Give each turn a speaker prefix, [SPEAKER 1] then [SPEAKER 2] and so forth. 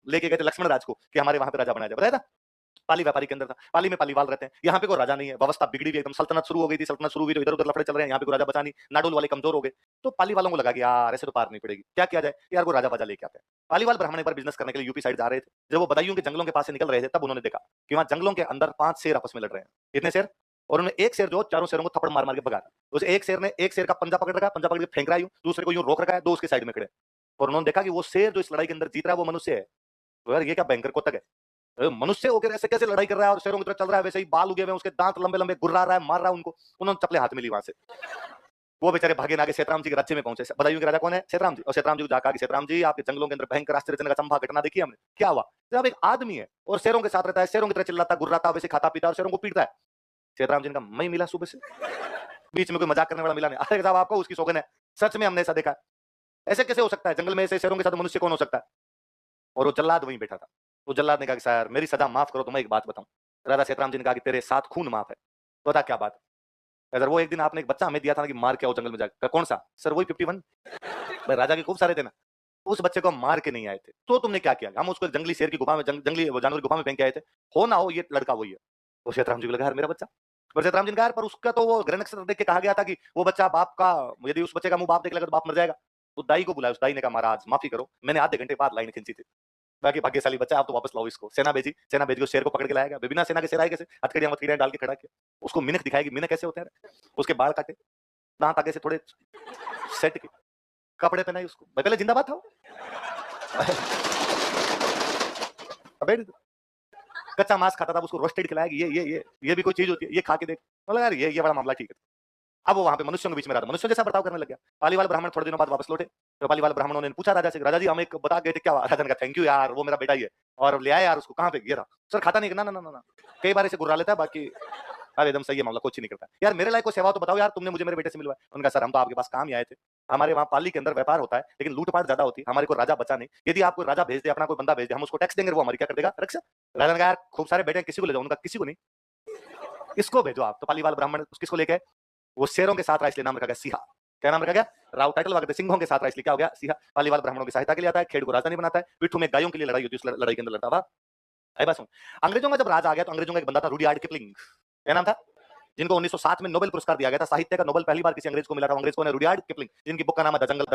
[SPEAKER 1] लेके गए थे लक्ष्मण राज को कि हमारे वहां पे राजा बनाया जाए, बताया था। पाली व्यापारी के अंदर था, पाली में पालीवाल रहते हैं, यहाँ पे कोई राजा नहीं है, व्यवस्था बिगड़ी हुई एकदम, सल्तनत शुरू हो गई थी, सल्तनत शुरू हुई तो इधर उधर लफड़े चल रहे हैं, यहाँ पे कोई राजा बचा नहीं, नाडोल वाले कमजोर हो गए, तो पाली वालों को लगा कि यार ऐसे तो पार नहीं पड़ेगी, क्या किया जाए, यार कोई राजा बाजा लेके आते हैं। पालीवाल ब्राह्मण एक बार बिजनेस करने के लिए यूपी साइड जा रहे थे, जब वो बदायूं के जंगलों के पास से निकल रहे थे तब उन्होंने देखा कि वहां जंगलों के अंदर 5 शेर आपस में लड़ रहे हैं। कितने शेर? और उन्होंने एक शेर जो चारों शेरों को थप्पड़ मार मार के भगा, उस एक शेर ने एक शेर का पंजा पकड़ रखा, पंजा पकड़ के फेंक रहा है, दूसरे को यूं रोक रखा है, दो उसके साइड में खड़े, और उन्होंने देखा कि वो शेर जो इस लड़ाई के अंदर जीत रहा है वो मनुष्य है। तो यार ये क्या भयंकर कोतक है, मनुष्य होकर ऐसे कैसे लड़ाई कर रहा है और शेरों की तरह चल रहा है, वैसे ही बाल उगे हुए हैं उसके, दांत लंबे लंबे, गुर्रा रहा है, मार रहा है उनको। उन्होंने चप्पलें हाथ में ली वहां से, वो बेचारे भागे ना के सेतराम जी के राज्य में पहुंचे। बदायूं के राजा कौन है? सेतराम जी। और सेतराम जी को जाकर सेतराम जी आपके जंगलों के अंदर भयंकर आश्चर्यजनक अचंभा घटना देखी हमने, क्या हुआ? जब एक आदमी है और शेरों के साथ रहता है, शेरों की तरह चिल्लाता गुर्राता, वैसे खाता पीता और शेरों को पीटता है। सेतराम जी ने कहा मैं मिला सुबह से, बीच में कोई मजाक करने वाला मिला नहीं। अरे साहब आपको उसकी सौगन है, सच में हमने ऐसा देखा है, ऐसे कैसे हो सकता है, जंगल में ऐसे शेरों के साथ मनुष्य कौन हो सकता है? और वो जल्लाद वहीं बैठा था। वो जल्लाद ने कहा कि सर मेरी सजा माफ करो, तो मैं एक बात बताऊं। राजा सेतराम जी ने कहा कि तेरे 7 खून माफ है। तो बता क्या बात है? अगर वो एक दिन आपने एक बच्चा हमें दिया था ना कि मार के आओ जंगल में जाकर, कौन सा? सर वही 51। भाई राजा के खूब सारे थे ना, उस बच्चे को हम मार के नहीं आए थे, तो तुमने क्या किया? हम उसको जंगली शेर की गुफा में, जंगली जानवर की गुफा में फेंक के आए थे, हो ना हो ये लड़का वही है। तो सेतराम जी को लगा यार मेरा बच्चा, पर सेतराम जी ने कहा पर उसका तो वो ग्रह नक्षत्र देख के कहा गया था कि वो बच्चा बाप का, यदि उस बच्चे का मुंह बाप देख लेगा तो बाप मर जाएगा। तो दाई को बुलाया, उस दाई ने कहा महाराज माफी करो, मैंने आधे घंटे बाद लाइन खींची थी, बाकी भाग्यशाली बच्चा, आप तो वापस लाओ इसको। सेना भेजी, सेना भेज के शेर को पकड़ के लाया गया, बिना सेना के शेर आए कैसे? हथकड़ियां वथकड़ियां डाल के खड़ा किया, उसको मिनख दिखाएगी, मिनख कैसे होते हैं, उसके बाल काटे, दांत आगे से थोड़े सेट के, कपड़े पहनाए उसको, भाई पहले जिंदाबाद था वो। अबे कच्चा मांस खाता था, उसको रोस्टेड खिलाया कि ये भी कोई चीज होती है, ये खा के देख। बोला यार ये बड़ा मामला, ठीक है। अब वो वहां पे मनुष्यों के बीच में रहा था, मनुष्यों जैसा बर्ताव करने लग गया। पालीवाल ब्राह्मण थोड़े दिनों बाद वापस लौटे, तो पालीवाल ब्राह्मणों ने पूछा राजा से, राजा जी हम एक बता गए थे, क्या हुआ? राजा ने कहा थैंक यू यार, वो मेरा बेटा ही है, और ले आया यार उसको, कहाँ पे? ये रहा। सर खाता नहीं? ना ना ना ना, कई बार ऐसे गुर्रा लेता है, बाकी अरे एकदम सही है मामला, कुछ नहीं करता यार, मेरे लायक कोई सेवा तो बताओ यार, तुमने मुझे मेरे बेटे से मिलवाया। उनका सर हम तो आपके पास काम ही आए थे, हमारे वहाँ पाली के अंदर व्यापार होता है लेकिन लूटपाट ज्यादा होती है, हमारे को राजा बचा नहीं, यदि आपको राजा भेज दे, अपना कोई बंदा भेज दे, हम उसको टैक्स देंगे, वो हमारी क्या कर देगा? रक्षा। राजा ने कहा यार खूब सारे बेटे, किसी को ले जाओ। उनका किसी को नहीं, इसको भेजो आप। तो पालीवाल ब्राह्मण किसको लेके, वो शेरों के साथ रहा, इसलिए नाम रखा गया सिंहा। क्या नाम रखा गया? राव टाइटल वगैरह सिंहों के साथ रहा, इसलिए क्या हो गया? सिंहा। पालीवाल ब्राह्मणों की सहायता के लिए आता है, खेड़ को राजधानी बनाता है, पिट्ठू में गायों के लिए लड़ाई होती है, उस लड़ाई के अंदर लड़ता हुआ। अरे बस अंग्रेजों का जब राज आ गया तो अंग्रेजों का एक बंदा था रुडयार्ड किपलिंग, क्या नाम था? जिनको 1907 में नोबेल पुरस्कार दिया गया था, साहित्य का नोबेल पहली बार किसी अंग्रेज को मिला था। अंग्रेज को रुडयार्ड किपलिंग, जिनकी बुक का नाम है द जंगल